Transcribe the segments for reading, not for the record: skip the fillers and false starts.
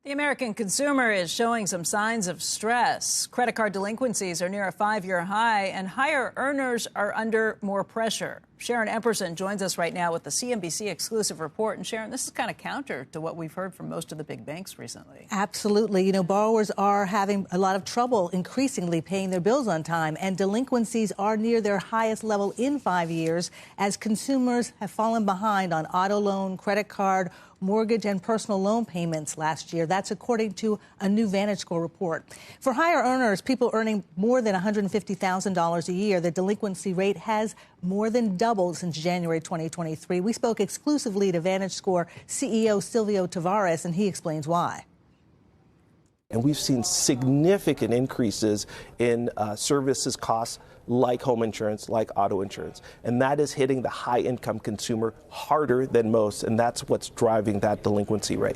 The American consumer is showing some signs of stress. Credit card delinquencies are near a 5-year high, and higher earners are under more pressure. Sharon Epperson joins us right now with the CNBC exclusive report. And Sharon, this is kind of counter to what we've heard from most of the big banks recently. Absolutely. You know, borrowers are having a lot of trouble increasingly paying their bills on time, and delinquencies are near their highest level in 5 years as consumers have fallen behind on auto loan, credit card, mortgage and personal loan payments last year. That's according to a new VantageScore report. For higher earners, people earning more than $150,000 a year, the delinquency rate has more than doubled since January 2023. We spoke exclusively to VantageScore CEO Silvio Tavares, and he explains why. And we've seen significant increases in services costs like home insurance, like auto insurance. And that is hitting the high-income consumer harder than most, and that's what's driving that delinquency rate.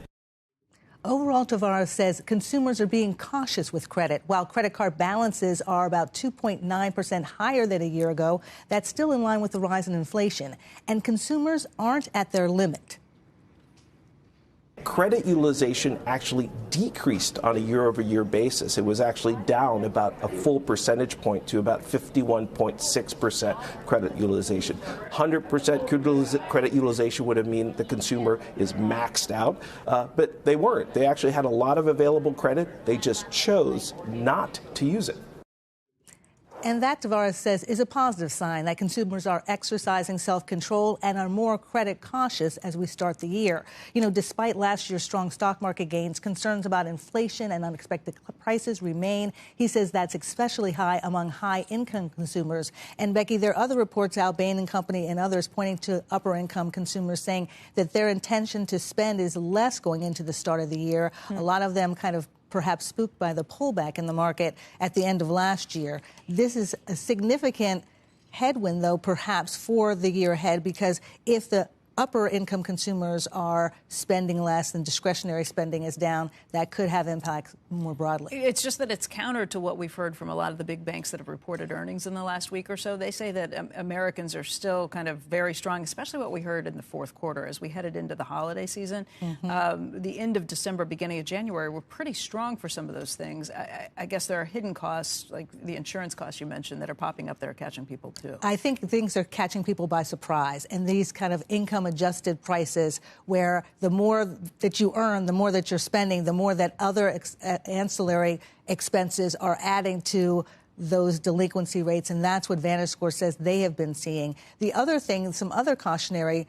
Overall, Tavares says consumers are being cautious with credit. While credit card balances are about 2.9% higher than a year ago, that's still in line with the rise in inflation. And consumers aren't at their limit. Credit utilization actually decreased on a year-over-year basis. It was actually down about a full percentage point to about 51.6% credit utilization. 100% credit utilization would have meant the consumer is maxed out, but they weren't. They actually had a lot of available credit. They just chose not to use it. And that, Tavares says, is a positive sign that consumers are exercising self-control and are more credit cautious as we start the year. You know, despite last year's strong stock market gains, concerns about inflation and unexpected prices remain. He says that's especially high among high-income consumers. And, Becky, there are other reports out, Bain & Company and others, pointing to upper-income consumers saying that their intention to spend is less going into the start of the year. A lot of them kind of perhaps spooked by the pullback in the market at the end of last year. This is a significant headwind, though, perhaps for the year ahead, because if the upper income consumers are spending less and discretionary spending is down, that could have impacts more broadly. It's just that it's counter to what we've heard from a lot of the big banks that have reported earnings in the last week or so. They say that Americans are still kind of very strong, especially what we heard in the fourth quarter as we headed into the holiday season. The end of December, beginning of January were pretty strong for some of those things. I guess there are hidden costs, like the insurance costs you mentioned, that are popping up there catching people too. I think things are catching people by surprise, and these kind of income-adjusted prices where the more that you earn, the more that you're spending, the more that other ancillary expenses are adding to those delinquency rates, and that's what VantageScore says they have been seeing. The other thing, some other cautionary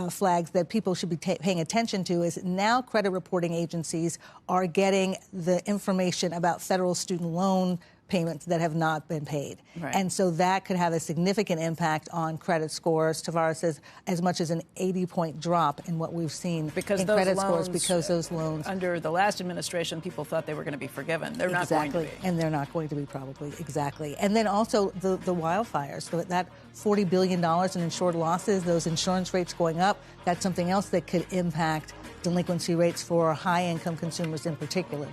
flags that people should be paying attention to is now credit reporting agencies are getting the information about federal student loan payments that have not been paid. Right. And so that could have a significant impact on credit scores. Tavares says as much as an 80-point drop in what we've seen in credit scores because those loans. Under the last administration, people thought they were going to be forgiven. They're not going to be. And they're not going to be probably. Exactly. And then also the wildfires. So that $40 billion in insured losses, those insurance rates going up, that's something else that could impact delinquency rates for high-income consumers in particular.